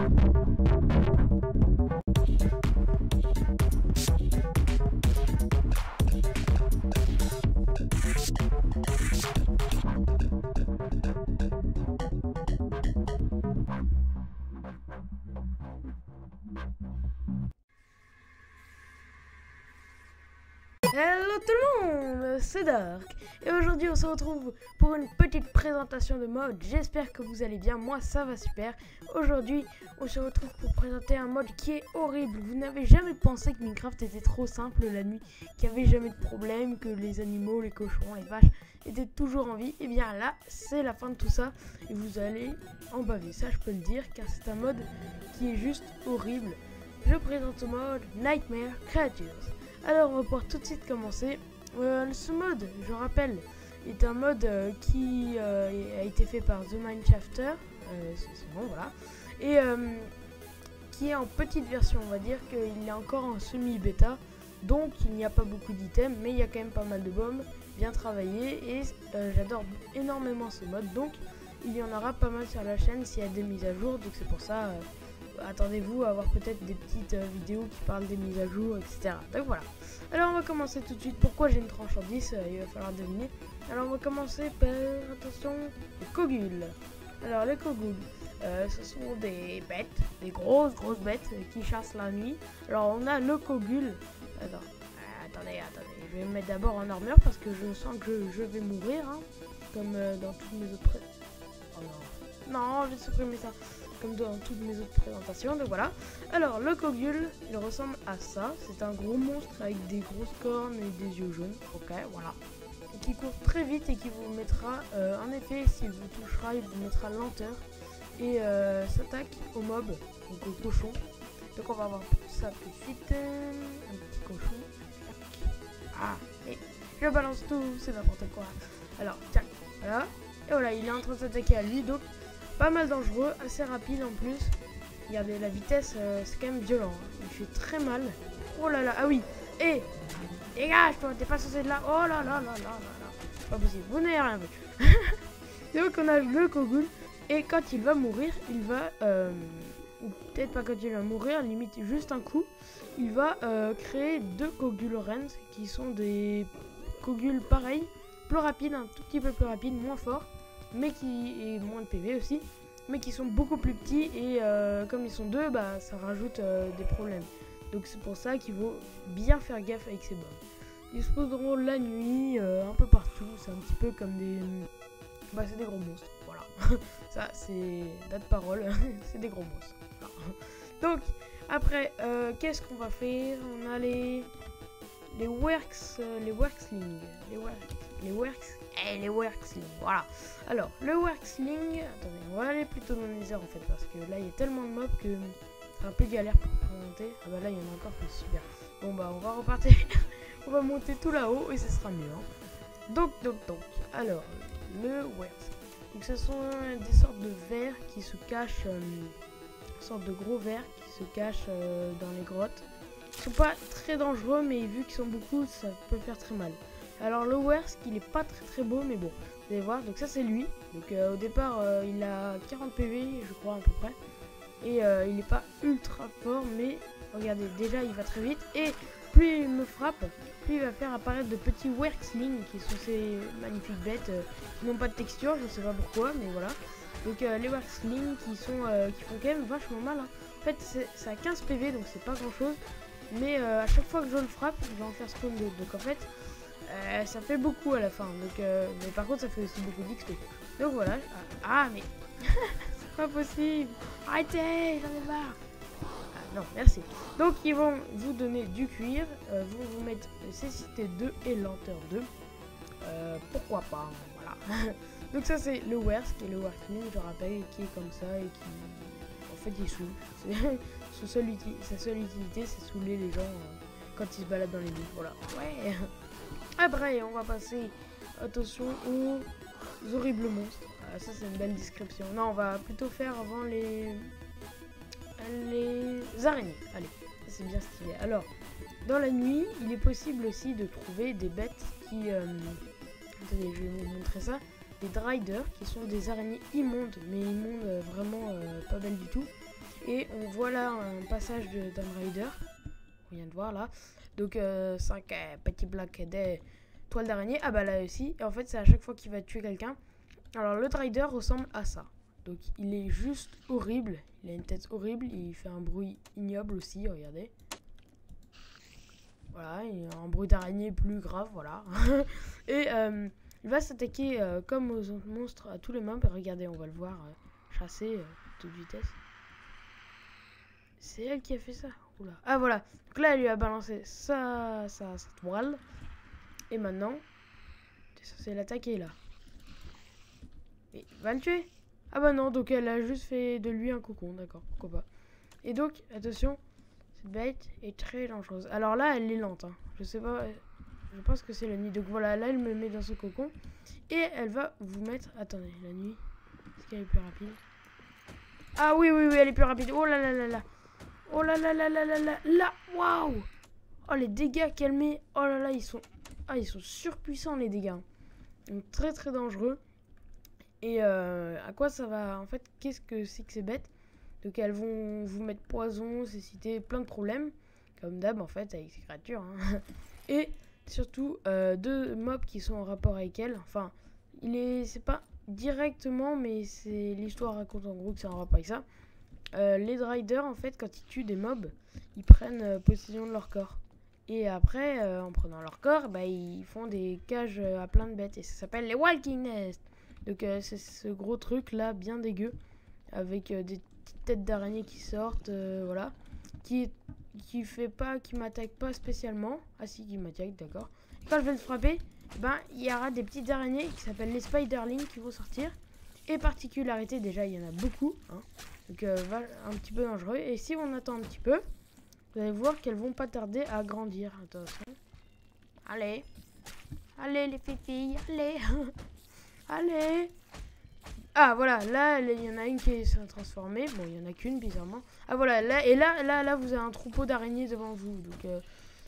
Hello tout le monde, c'est Dark et aujourd'hui on se retrouve pour une petite présentation de mode. J'espère que vous allez bien, moi ça va super. Aujourd'hui on se retrouve pour présenter un mode qui est horrible. Vous n'avez jamais pensé que Minecraft était trop simple la nuit, qu'il n'y avait jamais de problème, que les animaux, les cochons, les vaches étaient toujours en vie. Et bien là c'est la fin de tout ça et vous allez en baver, ça je peux le dire, car c'est un mode qui est juste horrible. Je présente ce mode Nightmare Creatures. Alors on va pouvoir tout de suite commencer. Ce mode, je rappelle, est un mode qui a été fait par The Mineshafter, c'est son nom, voilà, et qui est en petite version. On va dire qu'il est encore en semi-bêta, donc il n'y a pas beaucoup d'items, mais il y a quand même pas mal de bombes, bien travaillées, et j'adore énormément ce mode, donc il y en aura pas mal sur la chaîne s'il y a des mises à jour, donc c'est pour ça... attendez-vous à avoir peut-être des petites vidéos qui parlent des mises à jour, etc. Donc voilà. Alors on va commencer tout de suite. Pourquoi j'ai une tranche en 10 il va falloir deviner. Alors on va commencer par, attention, les cogules. Alors les cogules, ce sont des bêtes, des grosses bêtes qui chassent la nuit. Alors on a le cogule. Attendez, je vais me mettre d'abord en armure parce que je sens que je vais mourir, hein, comme dans toutes mes autres... Oh non, non, je vais supprimer ça. Comme dans toutes mes autres présentations, donc voilà. Alors le cogule, il ressemble à ça. C'est un gros monstre avec des grosses cornes et des yeux jaunes. Ok, voilà. Et qui court très vite et qui vous mettra, en effet, s'il vous touchera, il vous mettra lenteur. Et s'attaque aux mobs, donc aux cochons. Donc on va voir ça tout de suite. Un petit cochon. Ah, et je balance tout, c'est n'importe quoi. Alors, tiens, voilà. Et voilà, il est en train de s'attaquer à lui, donc... pas mal dangereux, assez rapide en plus. Regardez, la vitesse, c'est quand même violent. Hein. Il fait très mal. Oh là là, ah oui. Et dégage, toi, t'es pas censé être là. Oh là là là là là là. C'est pas possible, vous n'avez rien vu. Donc on a le cogule. Et quand il va mourir, il va... ou peut-être pas quand il va mourir, limite juste un coup. Il va créer deux cogules reines qui sont des cogules pareils. Plus rapides, un tout petit peu plus rapides, moins forts. Mais qui est moins de PV aussi, mais qui sont beaucoup plus petits et comme ils sont deux, bah ça rajoute des problèmes. Donc c'est pour ça qu'il faut bien faire gaffe avec ces bombes. Ils se poseront la nuit, un peu partout, c'est un petit peu comme des... bah c'est des gros monstres, voilà. Ça c'est date parole, c'est des gros monstres. Voilà. Donc après, qu'est-ce qu'on va faire? On a les workslings, les workslings, voilà. Alors, le worksling, attendez, on va aller plutôt dans les airs en fait, parce que là, il y a tellement de mobs que c'est un peu galère pour présenter. Ah bah là, il y en a encore plus, super. Bon bah, on va repartir, on va monter tout là-haut et ce sera mieux. Hein. Donc, alors, le worksling. Donc, ce sont des sortes de vers qui se cachent, sortes de gros vers qui se cachent dans les grottes. Ils sont pas très dangereux, mais vu qu'ils sont beaucoup, ça peut faire très mal. Alors le Wersk, il est pas très beau, mais bon, vous allez voir. Donc ça c'est lui. Donc au départ, il a 40 PV, je crois à peu près. Et il est pas ultra fort, mais regardez, déjà il va très vite. Et plus il me frappe, plus il va faire apparaître de petits Werkslings, qui sont ces magnifiques bêtes qui n'ont pas de texture, je sais pas pourquoi, mais voilà. Donc les Werkslings qui font quand même vachement mal. Hein. En fait, ça a 15 PV, donc c'est pas grand chose. Mais à chaque fois que je le frappe, je vais en faire spawn d'autres. Donc en fait, ça fait beaucoup à la fin. Donc, mais par contre, ça fait aussi beaucoup d'XP. Donc voilà. Ah, mais c'est pas possible. Arrêtez, j'en ai marre. Ah, non, merci. Donc ils vont vous donner du cuir. Vont vous mettre cécité 2 et lenteur 2. Pourquoi pas. Voilà. Donc ça c'est le Wersk et le Werkling, je rappelle, qui est comme ça et qui en fait il saoule. Sa seule utilité, c'est saouler les gens quand ils se baladent dans les villes. Voilà. Ouais. Après, on va passer, attention, aux horribles monstres. Ah, ça, c'est une belle description. Non, on va plutôt faire avant les araignées. Allez, ça c'est bien stylé. Alors, dans la nuit, il est possible aussi de trouver des bêtes qui... attendez, je vais vous montrer ça. Des driders, qui sont des araignées immondes, mais immondes vraiment pas belles du tout. Et on voit là un passage d'un Rider. On vient de voir là. Donc 5 petits blocs des toiles d'araignée. Ah bah là aussi. Et en fait c'est à chaque fois qu'il va tuer quelqu'un. Alors le Rider ressemble à ça. Donc il est juste horrible. Il a une tête horrible. Il fait un bruit ignoble aussi. Regardez. Voilà. Il a un bruit d'araignée plus grave. Voilà. Et il va s'attaquer comme aux autres monstres à tous les mobs. Regardez, on va le voir chasser toute vitesse. C'est elle qui a fait ça. Oula. Ah voilà. Donc là, elle lui a balancé sa toile. Et maintenant, t'es censé l'attaquer là. Et il va le tuer. Ah bah non, donc elle a juste fait de lui un cocon. D'accord, pourquoi pas. Et donc, attention, cette bête est très dangereuse. Alors là, elle est lente. Hein. Je sais pas. Je pense que c'est la nuit. Donc voilà, là, elle me met dans ce cocon. Et elle va vous mettre... Attendez, la nuit. Est-ce qu'elle est plus rapide? Ah oui, oui, oui, elle est plus rapide. Oh là là là là. Oh là là là là là là. Là, waouh. Oh, les dégâts qu'elle met. Oh là là, ils sont surpuissants, les dégâts. Donc, très, très dangereux. Et à quoi ça va... En fait, qu'est-ce que c'est que ces bêtes? Donc, elles vont vous mettre poison, cécité, plein de problèmes. Comme d'hab, en fait, avec ces créatures. Hein. Et... surtout 2 mobs qui sont en rapport avec elle. Enfin, c'est pas directement, mais c'est l'histoire raconte en gros que c'est en rapport avec ça. Les Riders, en fait, quand ils tuent des mobs, ils prennent possession de leur corps. Et après, en prenant leur corps, bah, ils font des cages à plein de bêtes. Et ça s'appelle les Walking Nest. Donc c'est ce gros truc là, bien dégueu, avec des petites têtes d'araignées qui sortent, voilà, qui m'attaque pas spécialement. Ah si, qui m'attaque, d'accord. Quand je vais le frapper, ben il y aura des petites araignées qui s'appellent les Spiderlings qui vont sortir. Et particularité, déjà il y en a beaucoup, hein. Donc un petit peu dangereux. Et si on attend un petit peu, vous allez voir qu'elles vont pas tarder à grandir. Attention. Allez. Allez les filles, allez. Allez. Ah voilà, là il y en a une qui s'est transformée. Bon, il y en a qu'une bizarrement. Ah voilà, là et là vous avez un troupeau d'araignées devant vous. Donc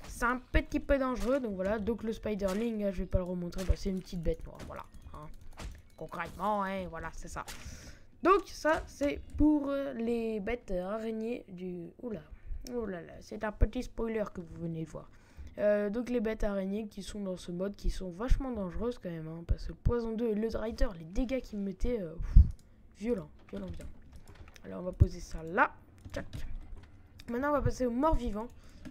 c'est un petit peu dangereux. Donc voilà, donc le Spiderling, là, je vais pas le remontrer, bah, c'est une petite bête noire, voilà. Hein. Concrètement, hein, voilà, c'est ça. Donc ça c'est pour les bêtes araignées du... Oula, oh là là, c'est un petit spoiler que vous venez de voir. Donc les bêtes araignées qui sont dans ce mode, qui sont vachement dangereuses quand même, hein, parce que Poison 2 et le Rider, les dégâts qu'ils mettaient, violent. Alors on va poser ça là. Tchac. Maintenant on va passer aux morts vivants.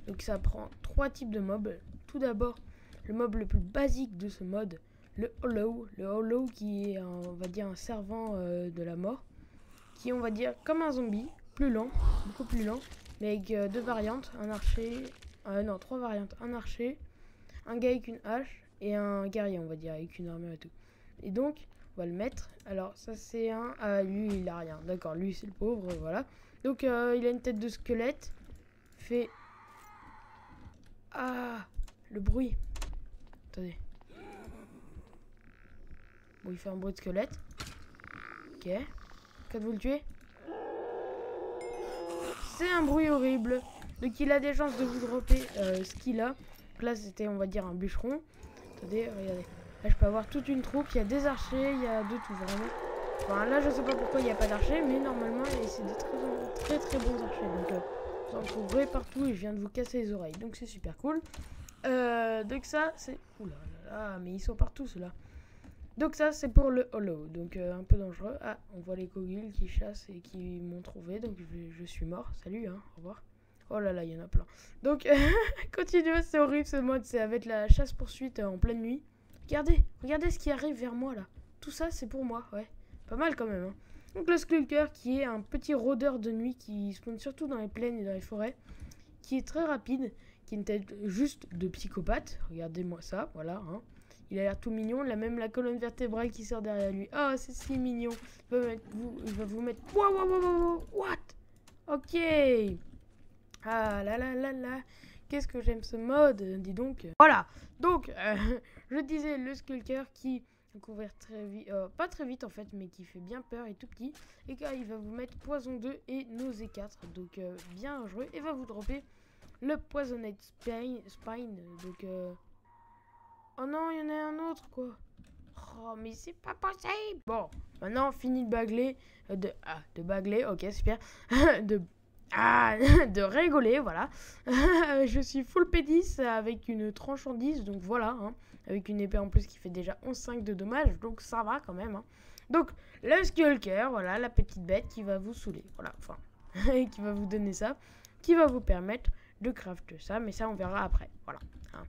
Donc ça prend 3 types de mobs. Tout d'abord, le mob le plus basique de ce mode, le Hollow. Le Hollow qui est, on va dire, un servant de la mort, qui on va dire comme un zombie, plus lent, beaucoup plus lent, mais avec 2 variantes, un archer... non, 3 variantes. Un archer, un gars avec une hache et un guerrier, on va dire, avec une armure et tout. Et donc, on va le mettre. Alors, ça, c'est un... Ah, lui, il a rien. D'accord, lui, c'est le pauvre, voilà. Donc, il a une tête de squelette. Fait... Ah, le bruit. Attendez. Bon, il fait un bruit de squelette. Ok. Quand vous le tuez. C'est un bruit horrible. Donc il a des chances de vous dropper ce qu'il a. Donc là c'était on va dire un bûcheron. Attendez, regardez. Là je peux avoir toute une troupe. Il y a des archers, il y a de tout vraiment. Enfin là je sais pas pourquoi il n'y a pas d'archers. Mais normalement c'est des très bons archers. Donc vous en trouverez partout et je viens de vous casser les oreilles. Donc c'est super cool. Donc ça c'est... Oula là, mais ils sont partout ceux-là. Donc ça c'est pour le Hollow. Donc un peu dangereux. Ah on voit les coquilles qui chassent et qui m'ont trouvé. Donc je suis mort. Salut hein, au revoir. Oh là là, il y en a plein. Donc, continuez, c'est horrible ce mode. C'est avec la chasse-poursuite en pleine nuit. Regardez ce qui arrive vers moi là. Tout ça, c'est pour moi, ouais. Pas mal quand même. Hein. Donc, le Skulker qui est un petit rôdeur de nuit qui spawn surtout dans les plaines et dans les forêts. Qui est très rapide. Qui a une tête juste de psychopathe. Regardez-moi ça, voilà. Hein. Il a l'air tout mignon. Il a même la colonne vertébrale qui sort derrière lui. Oh, c'est si mignon. Il va vous mettre... What? Ok. Ah là là là là, qu'est-ce que j'aime ce mode, dis donc. Voilà, donc je disais le Skulker qui couvert très vite, pas très vite en fait, mais qui fait bien peur et tout petit. Et quand il va vous mettre Poison 2 et Nausée 4, donc bien dangereux. Et va vous dropper le Poisoned Spine, donc... Oh non, il y en a un autre quoi. Oh mais c'est pas possible. Bon, maintenant fini de bagler, de bagler, ok super, de de rigoler, voilà. Je suis full P10 avec une tranche en 10, donc voilà, hein, avec une épée en plus qui fait déjà 11,5 de dommages, donc ça va quand même. Hein. Donc, le Skulker, voilà, la petite bête qui va vous saouler, voilà, enfin, qui va vous donner ça, qui va vous permettre de craft ça, mais ça on verra après, voilà. Hein.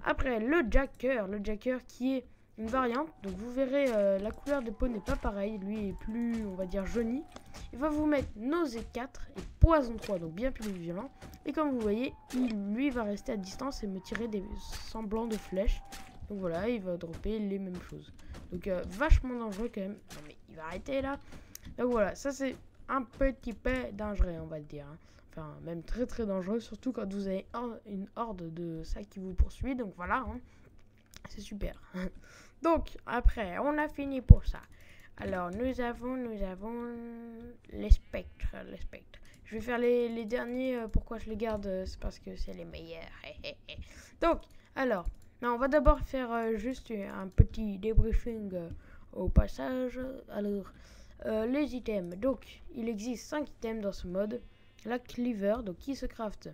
Après, le Jacker qui est une variante, donc vous verrez la couleur de peau n'est pas pareille, lui est plus, on va dire, jauni. Il va vous mettre nausée 4 et poison 3, donc bien plus violent. Et comme vous voyez, lui va rester à distance et me tirer des semblants de flèches. Donc voilà, il va dropper les mêmes choses. Donc vachement dangereux quand même. Non mais il va arrêter là. Donc voilà, ça c'est un petit peu dangereux, on va le dire. Hein. Enfin, même très très dangereux, surtout quand vous avez une horde de ça qui vous poursuit. Donc voilà, hein. C'est super. Donc, après, on a fini pour ça. Alors, nous avons les spectres. Je vais faire les derniers. Pourquoi je les garde? C'est parce que c'est les meilleurs. Donc, alors, non, on va d'abord faire juste un petit débriefing au passage. Alors, les items. Donc, il existe 5 items dans ce mode. La cleaver, donc qui se craft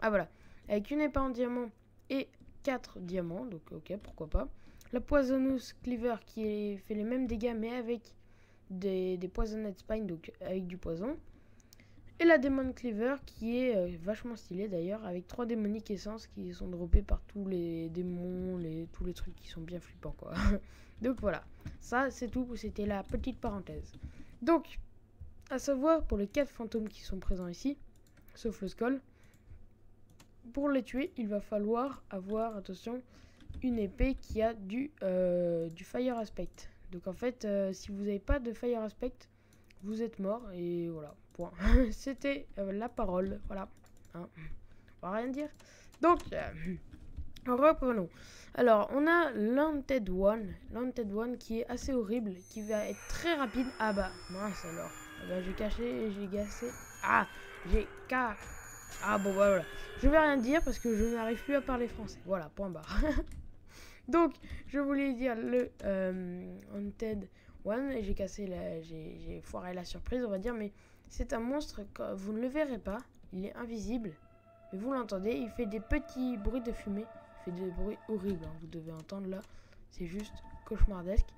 Ah, voilà. Avec une épée en diamant et 4 diamants, donc ok, pourquoi pas. La poisonous cleaver qui fait les mêmes dégâts mais avec des poisoned spines, donc avec du poison. Et la Demon Cleaver qui est vachement stylée d'ailleurs, avec 3 démoniques essences qui sont droppées par tous les démons, tous les trucs qui sont bien flippants quoi. Donc voilà, ça c'est tout, c'était la petite parenthèse. Donc, à savoir pour les 4 fantômes qui sont présents ici, sauf le Skull, pour les tuer, il va falloir avoir, attention, une épée qui a du Fire Aspect. Donc en fait, si vous n'avez pas de Fire Aspect, vous êtes mort. Et voilà, point. C'était la parole, voilà. Hein. On va rien dire. Donc, reprenons. Alors, on a l'Haunted One qui est assez horrible, qui va être très rapide. Ah bah, mince alors. Ah bah, j'ai caché, j'ai gassé. Ah, j'ai caché. Ah bon voilà, je vais rien dire parce que je n'arrive plus à parler français. Voilà, point barre. Donc, je voulais dire le Haunted One et j'ai foiré la surprise, on va dire, mais c'est un monstre que vous ne le verrez pas, il est invisible, mais vous l'entendez, il fait des petits bruits de fumée, il fait des bruits horribles, hein, vous devez entendre là, c'est juste cauchemardesque.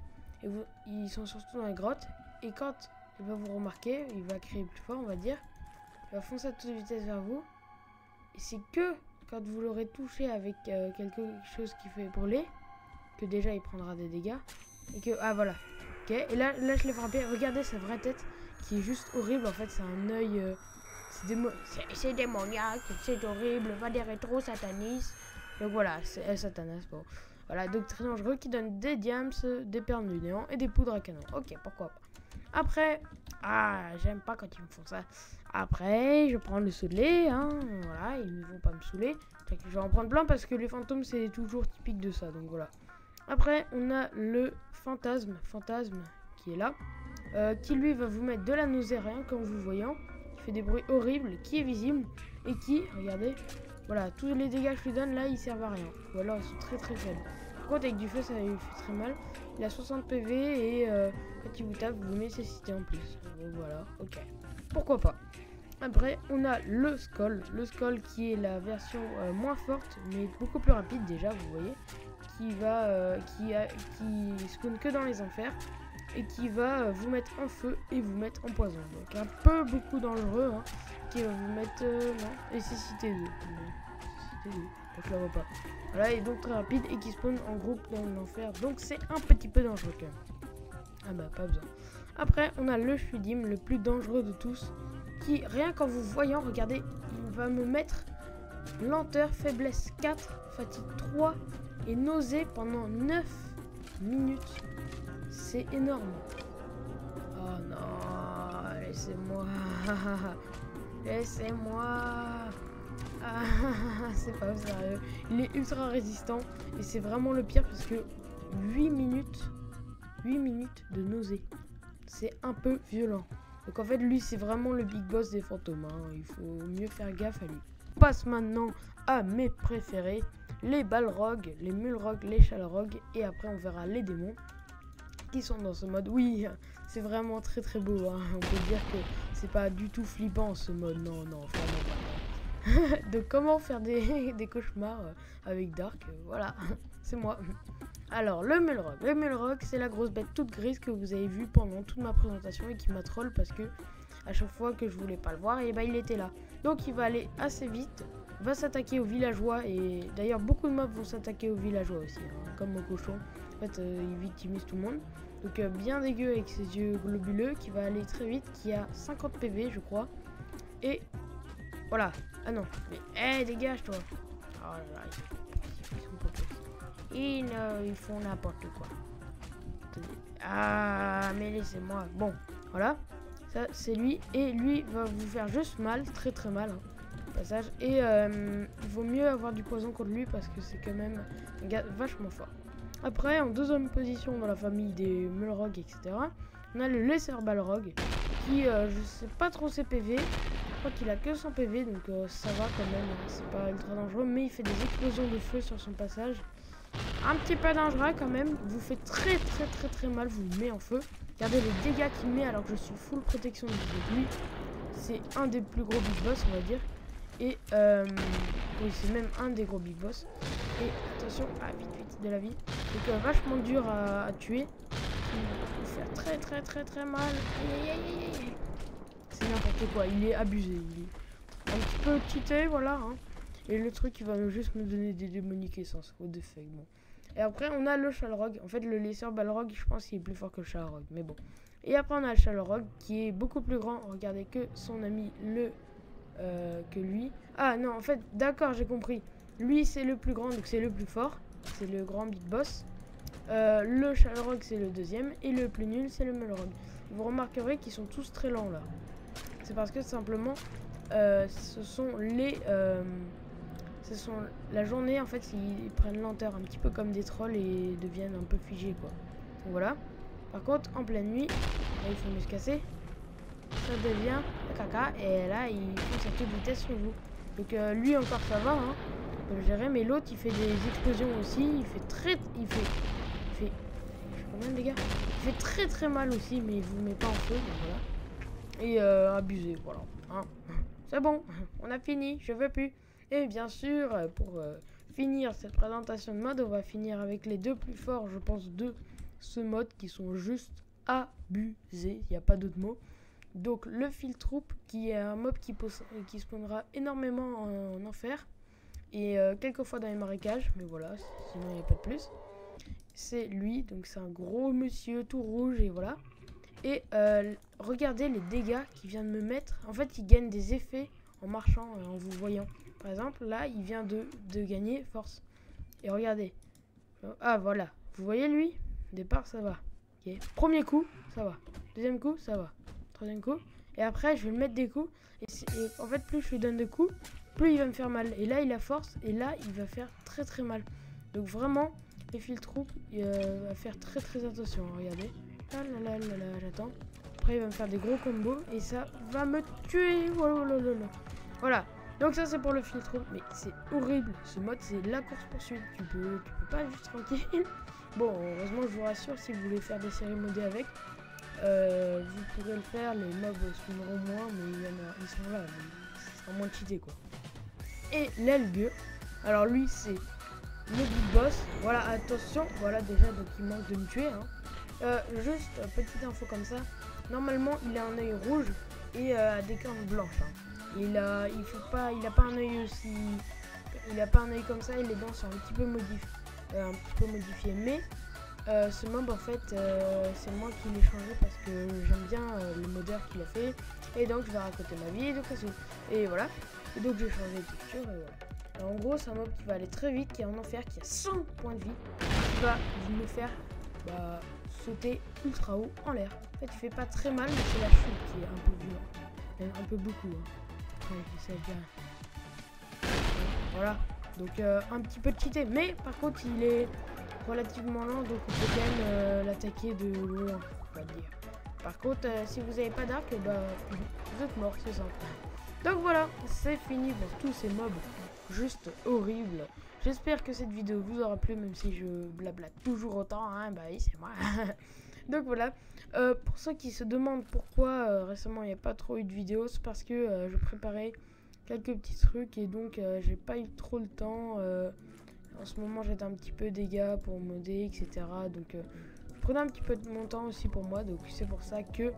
Et ils sont surtout dans la grotte et quand il va vous remarquer, il va crier plus fort, on va dire. Il va foncer à toute vitesse vers vous. Et c'est que quand vous l'aurez touché avec quelque chose qui fait brûler, que déjà il prendra des dégâts. Et que, ah voilà. Ok, et là je l'ai frappé. Regardez sa vraie tête qui est juste horrible. En fait, c'est un œil. C'est démoniaque, c'est horrible. Va des rétro satanis. Donc voilà, c'est Satanas. Bon. Voilà, donc très dangereux qui donne des diams, des perles du néant et des poudres à canon. Ok, pourquoi pas. Après, j'aime pas quand ils me font ça. Après, je prends le saut de lait, hein, voilà, ils ne vont pas me saouler. Je vais en prendre plein parce que les fantômes, c'est toujours typique de ça, donc voilà. Après, on a le fantasme qui est là, qui lui va vous mettre de la nausée rien qu'en vous voyant, qui fait des bruits horribles, qui est visible, et qui, regardez, voilà, tous les dégâts que je lui donne, là, ils servent à rien. Ou alors, ils sont très très faibles. Par contre, avec du feu, ça lui fait très mal. Il a 60 PV et quand il vous tape, vous nécessitez en plus. Donc voilà, ok. Pourquoi pas. Après, on a le Skull qui est la version moins forte, mais beaucoup plus rapide déjà, vous voyez, qui spawn que dans les enfers et qui va vous mettre en feu et vous mettre en poison. Donc un peu beaucoup dangereux, hein, qui va vous mettre non, nécessité 2. Donc je la vois pas. Voilà, et donc très rapide et qui spawn en groupe dans l'enfer. Donc c'est un petit peu dangereux quand même. Ah bah pas besoin. Après, on a le Shudim, le plus dangereux de tous, qui, rien qu'en vous voyant, regardez, il va me mettre lenteur, faiblesse 4, fatigue 3 et nausée pendant 9 minutes. C'est énorme. Oh non, laissez-moi. Laissez-moi. C'est pas sérieux. Il est ultra résistant et c'est vraiment le pire parce que 8 minutes de nausée. C'est un peu violent. Donc en fait, lui, c'est vraiment le big boss des fantômes. Hein. Il faut mieux faire gaffe à lui. On passe maintenant à mes préférés. Les balrogs, les mulrogs, les chalrogs. Et après, on verra les démons. qui sont dans ce mode. Oui, c'est vraiment très très beau, hein. On peut dire que c'est pas du tout flippant ce mode, non, non, vraiment pas. Donc comment faire des cauchemars avec Dark, voilà, c'est moi. Alors le Melrog. Le Melrog, c'est la grosse bête toute grise que vous avez vue pendant toute ma présentation et qui m'a troll parce que à chaque fois que je voulais pas le voir, et bah il était là. Donc il va aller assez vite, va s'attaquer aux villageois, et d'ailleurs beaucoup de mobs vont s'attaquer aux villageois aussi, hein, comme au cochon. En fait il victimise tout le monde. Donc bien dégueu avec ses yeux globuleux, qui va aller très vite, qui a 50 PV je crois. Et voilà. Ah non, mais hey, dégage toi. Oh là là, ils sont pas possibles. Ils font n'importe quoi. Ah mais laissez-moi. Bon, voilà. Ça c'est lui, et lui va vous faire juste mal, très très mal, hein, au passage. Et il vaut mieux avoir du poison contre lui parce que c'est quand même un gars vachement fort. Après, en deuxième position dans la famille des Melrog, etc., on a le Lesser Balrog qui, je sais pas trop ses PV, je crois qu'il a que 100 PV, donc ça va quand même, hein, c'est pas ultra dangereux, mais il fait des explosions de feu sur son passage. Un petit peu dangereux quand même, il vous fait très mal, vous le met en feu. Regardez les dégâts qu'il met alors que je suis full protection de lui. C'est un des plus gros big boss, on va dire. Et oui, c'est même un des gros big boss. Et attention, ah vite de la vie. Donc vachement dur à tuer. Il va faire très mal. C'est n'importe quoi, il est abusé. Il est un petit peu cheaté, voilà. Hein. Et le truc, il va juste me donner des démoniques essences. What the fuck, bon. Et après, on a le Shalrog. En fait, le Lesser Balrog, je pense qu'il est plus fort que le Shalrog. Mais bon. Et après, on a le Shalrog qui est beaucoup plus grand. Regardez que son ami, que lui. Ah non, en fait, d'accord, j'ai compris. Lui, c'est le plus grand, donc c'est le plus fort. C'est le grand big boss. Le Shalrog, c'est le deuxième. Et le plus nul, c'est le Melrog. Vous remarquerez qu'ils sont tous très lents, là. C'est parce que, simplement, ce sont la journée, en fait, ils prennent lenteur, un petit peu comme des trolls et deviennent un peu figés, quoi. Donc voilà. Par contre, en pleine nuit, là, il faut mieux se casser. Ça devient caca, et là, il fonce à toute vitesse sur vous. Donc lui, encore, ça va, hein. On peut le gérer, mais l'autre, il fait des explosions aussi. Il fait... Je sais combien, les gars. Il fait très mal aussi, mais il vous met pas en feu, donc voilà. Et abusé, voilà. Hein. C'est bon, on a fini, je veux plus. Et bien sûr, pour finir cette présentation de mode, on va finir avec les deux plus forts, je pense, de ce mode qui sont juste abusés. Il n'y a pas d'autre mot. Donc le Filtroop, qui est un mob qui spawnera énormément en enfer. Et quelquefois dans les marécages, mais voilà, sinon il n'y a pas de plus. C'est lui, donc c'est un gros monsieur tout rouge, et voilà. Et regardez les dégâts qu'il vient de me mettre. En fait, il gagne des effets en marchant, en vous voyant. Par exemple, là, il vient de gagner force. Et regardez. Ah, voilà. Vous voyez, lui, au départ, ça va. Okay. Premier coup, ça va. Deuxième coup, ça va. Troisième coup. Et après, je vais le mettre des coups. Et en fait, plus je lui donne de coups, plus il va me faire mal. Et là, il a force. Et là, il va faire très mal. Donc, vraiment, les Filtroop, il va faire très attention. Regardez. Là, j'attends. Après, il va me faire des gros combos. Et ça va me tuer. Voilà. Donc ça, c'est pour le Filtroop. Mais c'est horrible. Ce mode, c'est la course-poursuite. Tu peux pas juste tranquille. Bon, heureusement, je vous rassure, si vous voulez faire des séries modées avec, vous pourrez le faire. Les mobs spawneront moins, mais ils sont là. Ce sera moins cheaté, quoi. Et l'Elgur. Alors lui, c'est le big boss. Voilà, attention. Voilà, déjà, donc il manque de me tuer, hein. Juste petite info comme ça. Normalement, il a un œil rouge et des cornes blanches. Hein. Il a pas un œil aussi. Il a pas un œil comme ça. Et les dents sont un petit peu modifiées. Mais ce mob, en fait, c'est moi qui l'ai changé parce que j'aime bien le modeur qu'il a fait. Et donc, je vais raconter ma vie. Et voilà. Et donc, j'ai changé de texture. Et voilà. Alors, en gros, c'est un mob qui va aller très vite, qui est en enfer, qui a 100 points de vie, qui va me faire sauter ultra haut en l'air. En fait, il fait pas très mal, mais c'est la chute qui est un peu violente. Même un peu beaucoup. Hein. Ouais, voilà. Donc, un petit peu cheaté. Mais, par contre, il est relativement lent, donc on peut quand même l'attaquer de loin, on va dire. Par contre, si vous n'avez pas d'arc, vous êtes mort, c'est simple. Donc voilà, c'est fini pour tous ces mobs juste horribles. J'espère que cette vidéo vous aura plu, même si je blablate toujours autant, hein, bah oui, c'est moi. Donc voilà, pour ceux qui se demandent pourquoi récemment il n'y a pas trop eu de vidéos, c'est parce que je préparais quelques petits trucs et donc j'ai pas eu trop le temps. En ce moment j'étais un petit peu dégâts pour modder, etc. Donc je prenais un petit peu de mon temps aussi pour moi, donc c'est pour ça que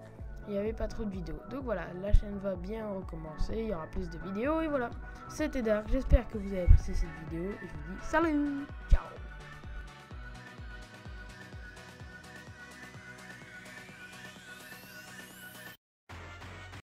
il n'y avait pas trop de vidéos. Donc voilà, la chaîne va bien recommencer, il y aura plus de vidéos et voilà. C'était Dark, j'espère que vous avez apprécié cette vidéo et je vous dis salut, ciao.